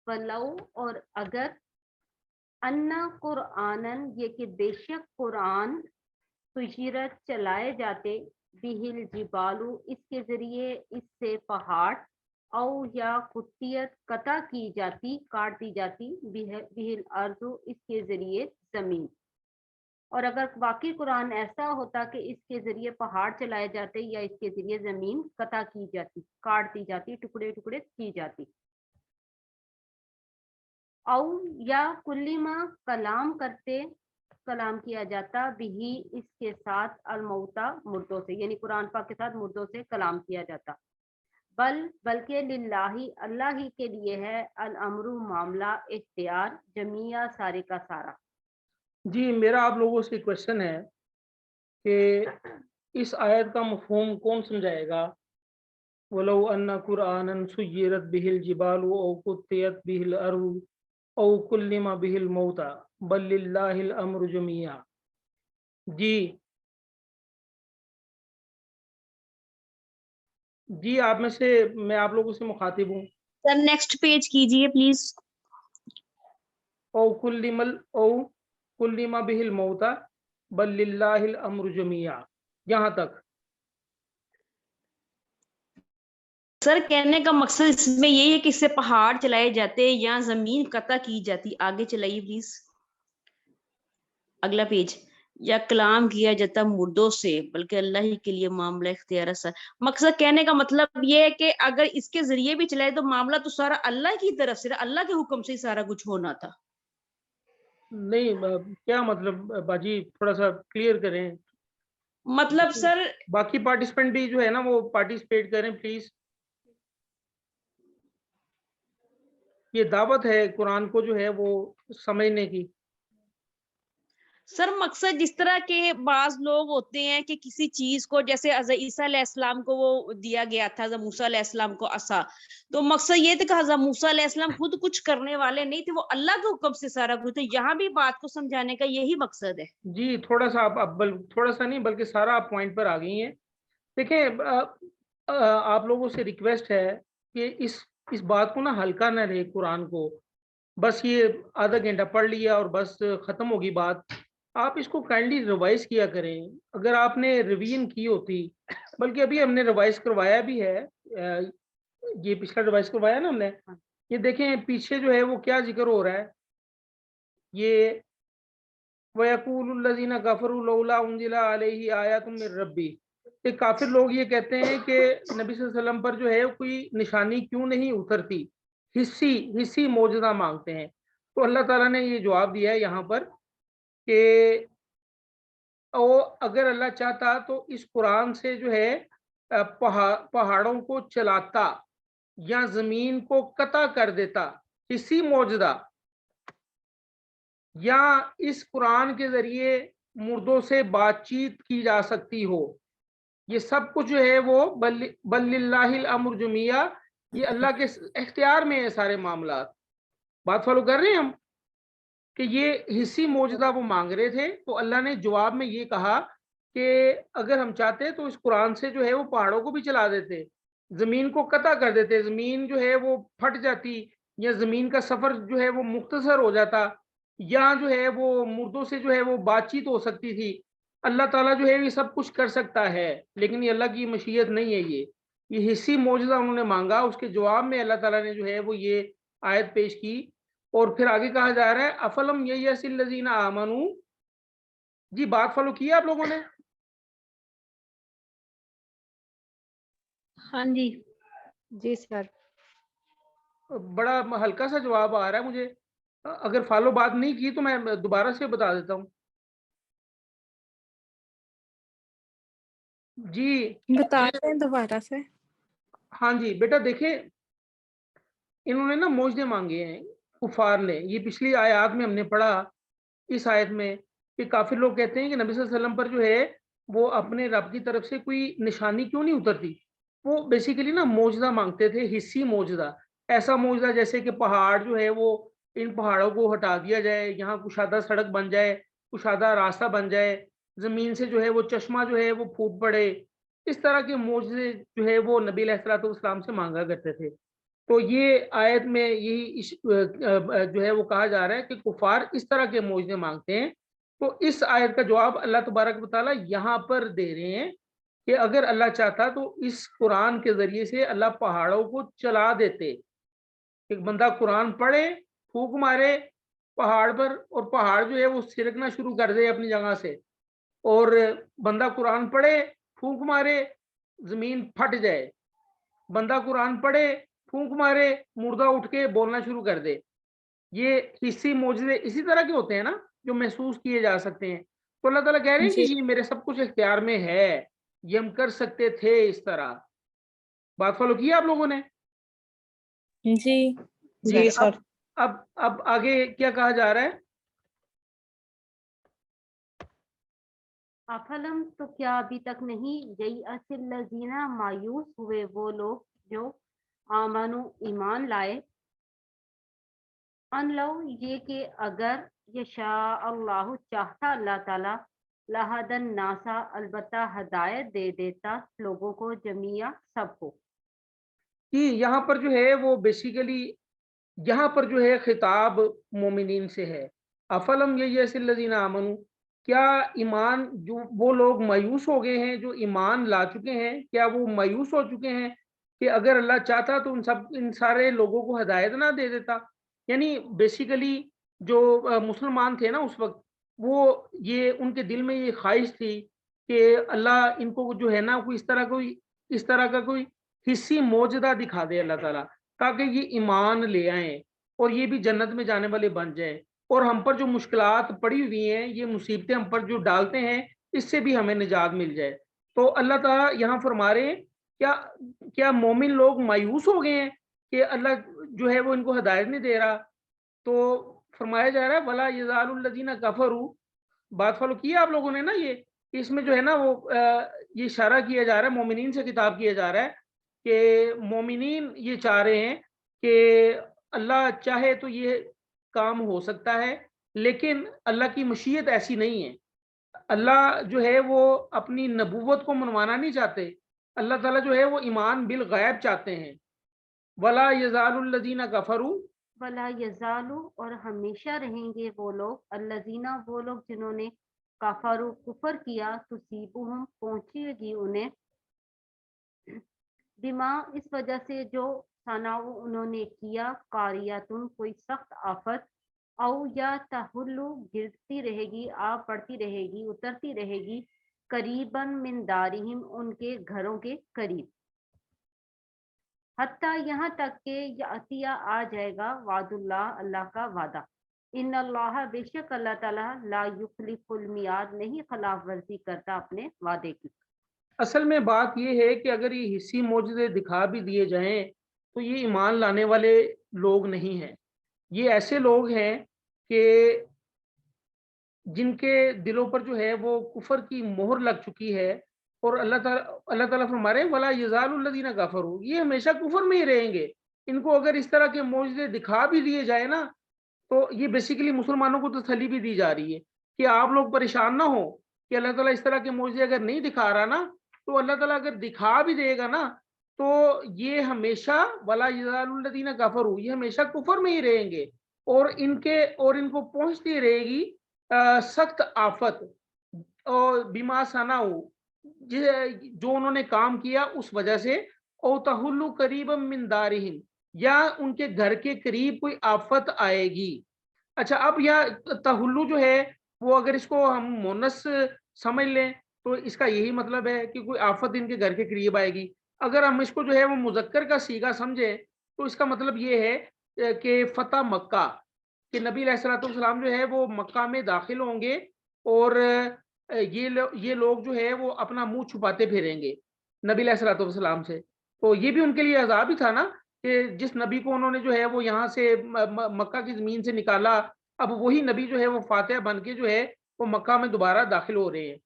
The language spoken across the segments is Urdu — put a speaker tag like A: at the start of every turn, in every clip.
A: ولو اور اگر انا قرآنن یہ کہ بے شک قرآن سجیرت چلائے جاتے بہل جبالو اس کے ذریعے اس سے پہاڑ او یا قطیت قطع کی جاتی کاٹ دی جاتی بہل ارض اس کے ذریعے زمین. اور اگر واقعی قرآن ایسا ہوتا کہ اس کے ذریعے پہاڑ چلائے جاتے یا اس کے ذریعے زمین قطع کی جاتی کاٹ دی جاتی ٹکڑے ٹکڑے کی جاتی. او یا کلیما کلام کیا جاتا بھی اس کے ساتھ الموتا مردوں سے یعنی قرآن پاک کے ساتھ مردوں سے کلام کیا جاتا. بلکہ للہ اللہ ہی کے لیے ہے الامر معاملہ اختیار جمیع سارے کا سارا.
B: جی میرا آپ لوگوں سے کوشچن ہے کہ اس آیت کا مفہوم کون سمجھائے گا؟ وَلَوْ أَنَّ قُرْآنًا سُيِّرَتْ بِهِ الْجِبَالُ أَوْ قُطِّعَتْ بِهِ الْأَرْضُ أَوْ كُلِّمَ بِهِ الْمَوْتَى بَل لِلَّهِ الْأَمْرُ جَمِيعًا. جی آپ میں سے میں آپ لوگوں سے مخاطب ہوں.
C: سر نیکسٹ پیج کیجئے پلیز.
B: او کلم بہ الموتى بل للہ الامر جميعا یہاں تک.
C: سر کہنے کا مقصد اس میں یہی ہے کہ اس سے پہاڑ چلائے جاتے یا زمین قطع کی جاتی. آگے چلائیے پلیز اگلا پیج. یا کلام کیا جاتا مردوں سے بلکہ اللہ ہی کے لیے معاملہ اختیار. سر مقصد کہنے کا مطلب یہ ہے کہ اگر اس کے ذریعے بھی چلائے تو معاملہ تو سارا اللہ کی طرف سے اللہ کے حکم سے ہی سارا کچھ ہونا تھا.
B: نہیں کیا مطلب باجی تھوڑا سا کلیئر کریں.
C: مطلب سر
B: باقی پارٹیسپینٹ بھی جو ہے نا وہ پارٹیسپیٹ کریں پلیز. یہ دعوت ہے قرآن کو جو ہے وہ سمجھنے کی.
C: سر مقصد جس طرح کے بعض لوگ ہوتے ہیں کہ کسی چیز کو جیسے حضرت عیسیٰ علیہ السلام کو وہ دیا گیا تھا حضرت موسیٰ علیہ السلام کو عصا, تو مقصد یہ تھا کہ حضرت موسیٰ علیہ السلام خود کچھ کرنے والے نہیں تھے, وہ اللہ کے حکم سے سارا کچھ تھا. یہاں بھی بات کو سمجھانے کا یہی مقصد ہے. جی
B: تھوڑا سا آپ تھوڑا سا نہیں بلکہ سارا آپ پوائنٹ پر آ گئی ہیں. دیکھیں آپ لوگوں سے ریکویسٹ ہے کہ اس بات کو نا ہلکا نہ رہے. قرآن کو بس یہ آدھا گھنٹہ پڑھ لیا اور بس ختم ہوگی بات. آپ اس کو کائنڈلی ریوائز کیا کریں. اگر آپ نے ریویژن کی ہوتی, بلکہ ابھی ہم نے ریوائز کروایا بھی ہے, یہ پچھلا ریوائز کروایا نا ہم نے. یہ دیکھیں پیچھے جو ہے وہ کیا ذکر ہو رہا ہے. یہ وَيَقُولُ الَّذِينَ كَفَرُوا لَوْلَا أُنزِلَ عَلَيْهِ آيَاتٌ مِّن رَّبِّهِ. کہ کافر لوگ یہ کہتے ہیں کہ نبی صلی اللہ علیہ وسلم پر جو ہے کوئی نشانی کیوں نہیں اترتی, حصی معجزہ مانگتے ہیں. تو اللہ تعالیٰ نے یہ جواب دیا ہے یہاں پر کہ اگر اللہ چاہتا تو اس قرآن سے جو ہے پہاڑوں کو چلاتا یا زمین کو قطع کر دیتا, حصی معجزہ, یا اس قرآن کے ذریعے مردوں سے بات چیت کی جا سکتی ہو. یہ سب کچھ جو ہے وہ بل للہ الامر جميعا, یہ اللہ کے اختیار میں ہے سارے معاملات. بات فالو کر رہے ہیں ہم کہ یہ حصی معجزہ وہ مانگ رہے تھے, تو اللہ نے جواب میں یہ کہا کہ اگر ہم چاہتے تو اس قرآن سے جو ہے وہ پہاڑوں کو بھی چلا دیتے, زمین کو قطع کر دیتے, زمین جو ہے وہ پھٹ جاتی, یا زمین کا سفر جو ہے وہ مختصر ہو جاتا, یا جو ہے وہ مردوں سے جو ہے وہ بات چیت ہو سکتی تھی. اللہ تعالیٰ جو ہے یہ سب کچھ کر سکتا ہے, لیکن یہ اللہ کی مشیت نہیں ہے. یہ حصی معجزہ انہوں نے مانگا, اس کے جواب میں اللہ تعالیٰ نے جو ہے وہ یہ آیت پیش کی. اور پھر آگے کہا جا رہا ہے افلم ییأس الذین آمنوا. جی بات فالو کی آپ لوگوں نے؟
D: ہاں جی جی سر.
B: بڑا ہلکا سا جواب آ رہا ہے مجھے. اگر فالو بات نہیں کی تو میں دوبارہ سے بتا دیتا ہوں. جی
D: بتا دیں دوبارہ سے.
B: ہاں جی بیٹا دیکھیں, انہوں نے نا معجزے مانگے ہیں کفار نے. یہ پچھلی آیات میں ہم نے پڑھا, اس آیت میں کہ کافر لوگ کہتے ہیں کہ نبی صلی اللہ علیہ وسلم پر جو ہے وہ اپنے رب کی طرف سے کوئی نشانی کیوں نہیں اترتی. وہ بیسیکلی نا معجزہ مانگتے تھے, حصی معجزہ, ایسا معجزہ جیسے کہ پہاڑ جو ہے وہ ان پہاڑوں کو ہٹا دیا جائے, یہاں کشادہ سڑک بن جائے, کشادہ راستہ بن جائے, زمین سے جو ہے وہ چشمہ جو ہے وہ پھوٹ پڑے. اس طرح کے معجزے جو ہے وہ نبی علیہ الصلوۃ والسلام سے مانگا کرتے تھے. تو یہ آیت میں یہی جو ہے وہ کہا جا رہا ہے کہ کفار اس طرح کے معجزے مانگتے ہیں. تو اس آیت کا جواب اللہ تبارک و تعالیٰ یہاں پر دے رہے ہیں کہ اگر اللہ چاہتا تو اس قرآن کے ذریعے سے اللہ پہاڑوں کو چلا دیتے. ایک بندہ قرآن پڑھے، پھونک مارے پہاڑ پر، اور پہاڑ جو ہے وہ سرکنا شروع کر دے اپنی جگہ سے، اور بندہ قرآن پڑھے، پھونک مارے، زمین پھٹ جائے. بندہ قرآن پڑھے، پھونک مارے، مردہ اٹھ کے بولنا شروع کر دے. یہ حصی معجزے اسی طرح کے ہوتے ہیں نا، جو محسوس کیے جا سکتے ہیں. تو اللہ تعالیٰ کہہ رہے ہیں کہ
D: جی
B: یہ میرے سب کچھ اختیار میں ہے، یہ ہم کر سکتے تھے اس طرح. بات فالو کی آپ لوگوں نے؟
D: جی
B: جی اب آگے کیا کہا جا رہا ہے؟
A: افلم، تو کیا ابھی تک نہیں، یئی الذین مایوس ہوئے وہ لوگ جو آمنو ایمان لائے، ان لو یہ کہ اگر یشاء اللہ چاہتا اللہ تعالیٰ، لہد الناسا البتہ ہدایت دے دیتا لوگوں کو، جمیع سب کو.
B: کہ یہاں پر جو ہے وہ بیسیکلی یہاں پر جو ہے خطاب مومنین سے ہے. افلم ییأس الذین آمنوا، کیا ایمان جو وہ لوگ مایوس ہو گئے ہیں جو ایمان لا چکے ہیں، کیا وہ مایوس ہو چکے ہیں کہ اگر اللہ چاہتا تو ان سارے لوگوں کو ہدایت نہ دے دیتا. یعنی بیسیکلی جو مسلمان تھے نا اس وقت، وہ یہ ان کے دل میں یہ خواہش تھی کہ اللہ ان کو جو ہے نا کوئی اس طرح کا کوئی حصی معجزہ دکھا دے اللہ تعالیٰ، تاکہ یہ ایمان لے آئیں اور یہ بھی جنت میں جانے والے بن جائیں، اور ہم پر جو مشکلات پڑی ہوئی ہیں، یہ مصیبتیں ہم پر جو ڈالتے ہیں، اس سے بھی ہمیں نجات مل جائے. تو اللہ تعالیٰ یہاں فرما رہے ہیں کیا مومن لوگ مایوس ہو گئے ہیں کہ اللہ جو ہے وہ ان کو ہدایت نہیں دے رہا؟ تو فرمایا جا رہا ہے ولا یزال الذین کفروا. بات فالو کی آپ لوگوں نے نا، یہ اس میں جو ہے نا وہ یہ اشارہ کیا جا رہا ہے، مومنین سے خطاب کیا جا رہا ہے کہ مومنین یہ چاہ رہے ہیں کہ اللہ چاہے تو یہ کام ہو سکتا ہے، لیکن اللہ کی مشیت ایسی نہیں ہے. اللہ جو ہے وہ اپنی نبوت کو منوانا نہیں چاہتے. اللہ تعالیٰ جو ہے وہ ایمان بالغیب چاہتے ہیں. ولا یزال الذین کفروا،
A: ولا یزالو، اور ہمیشہ رہیں گے وہ لوگ، الذین وہ لوگ جنہوں نے کفروا کفر کیا، تصیبہم پہنچے گی انہیں، بما اس وجہ سے جو صنعوا انہوں نے کیا، قاریتن کوئی سخت آفت، او یا تحلو گرتی رہے گی، آ پڑتی رہے گی، اترتی رہے گی، قریباً من دارہم ان کے گھروں کے قریب، حتیٰ یہاں تک کہ یاتیا آ جائے گا وعد اللہ، اللہ کا وعدہ. ان اللہ بے شک اللہ تعالیٰ لا یخلف المیعاد نہیں خلاف ورزی کرتا اپنے وعدے کی.
B: اصل میں بات یہ ہے کہ اگر یہ حصی معجزے دکھا بھی دیے جائیں تو یہ ایمان لانے والے لوگ نہیں ہیں. یہ ایسے لوگ ہیں کہ جن کے دلوں پر جو ہے وہ کفر کی مہر لگ چکی ہے، اور اللہ تعالیٰ فرما رہے ہیں ولا یزال الذین کفروا، یہ ہمیشہ کفر میں ہی رہیں گے. ان کو اگر اس طرح کے معجزے دکھا بھی دیے جائے نا، تو یہ بیسیکلی مسلمانوں کو تسلی بھی دی جا رہی ہے کہ آپ لوگ پریشان نہ ہو کہ اللہ تعالیٰ اس طرح کے معجزے اگر نہیں دکھا رہا نا، تو اللہ تعالیٰ اگر دکھا بھی دے گا نا، تو یہ ہمیشہ ولا یزال الذین کفروا، یہ ہمیشہ کفر میں ہی رہیں گے، اور ان کو پہنچتی رہے گی سخت آفت، اور بما صنعوا، جو انہوں نے کام کیا اس وجہ سے، او تحلوا قریبا من دارہم، یا ان کے گھر کے قریب کوئی آفت آئے گی. اچھا، اب یہاں تحلو جو ہے وہ اگر اس کو ہم مونس سمجھ لیں تو اس کا یہی مطلب ہے کہ کوئی آفت ان کے گھر کے قریب آئے گی. اگر ہم اس کو جو ہے وہ مذکر کا صیغہ سمجھیں تو اس کا مطلب یہ ہے کہ فتح مکہ، کہ نبی علیہ الصلوۃ والسلام جو ہے وہ مکہ میں داخل ہوں گے، اور یہ لوگ جو ہے وہ اپنا منہ چھپاتے پھریں گے نبی علیہ الصلوۃ والسلام سے. تو یہ بھی ان کے لیے عذاب ہی تھا نا کہ جس نبی کو انہوں نے جو ہے وہ یہاں سے مکہ کی زمین سے نکالا، اب وہی نبی جو ہے وہ فاتح بن کے جو ہے وہ مکہ میں دوبارہ داخل ہو رہے ہیں.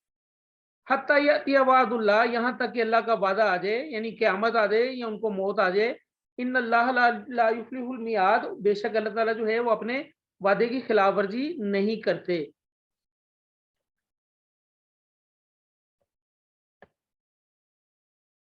B: حتیٰ یأتی وعد اللہ، یہاں تک کہ اللہ کا وعدہ آ جائے، یعنی قیامت آ جائے یا ان کو موت آ جائے. ان اللہ لا یخلف المیعاد، بے شک اللہ تعالیٰ جو ہے وہ اپنے وعدے کی خلاف ورزی نہیں کرتے.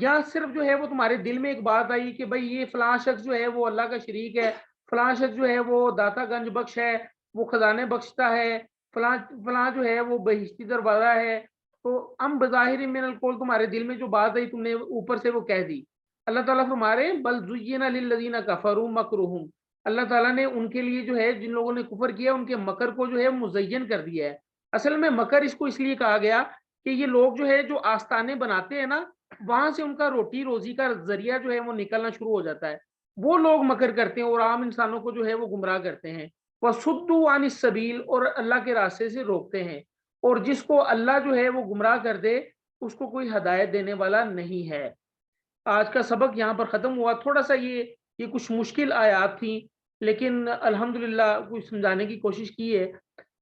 B: یا صرف جو ہے وہ تمہارے دل میں ایک بات آئی کہ بھائی یہ فلاں شخص جو ہے وہ اللہ کا شریک ہے، فلاں شخص جو ہے وہ داتا گنج بخش ہے، وہ خزانے بخشتا ہے، فلاں فلاں جو ہے وہ بہشتی دروازہ ہے، تو ہم بظاہر من القول تمہارے دل میں جو بات آئی تم نے اوپر سے وہ کہہ دی. اللہ تعالیٰ فرما رہے ہیں بل زین للذین کفروا مکرہم، اللہ تعالیٰ نے ان کے لیے جو ہے جن لوگوں نے کفر کیا ان کے مکر کو جو ہے مزین کر دیا ہے. اصل میں مکر اس کو اس لیے کہا گیا کہ یہ لوگ جو ہے جو آستانے بناتے ہیں نا، وہاں سے ان کا روٹی روزی کا ذریعہ جو ہے وہ نکلنا شروع ہو جاتا ہے. وہ لوگ مکر کرتے ہیں اور عام انسانوں کو جو ہے وہ گمراہ کرتے ہیں. وَصُدُّوا عَنِ السَّبِيلِ، اور اللہ کے راستے سے روکتے ہیں. اور جس کو اللہ جو ہے وہ گمراہ کر دے اس کو کوئی ہدایت دینے والا نہیں ہے. آج کا سبق یہاں پر ختم ہوا. تھوڑا سا یہ کچھ مشکل آیات تھیں لیکن الحمدللہ کچھ سمجھانے کی کوشش کی ہے.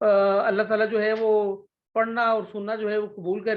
B: اللہ تعالیٰ جو ہے وہ پڑھنا اور سننا جو ہے وہ قبول کرے.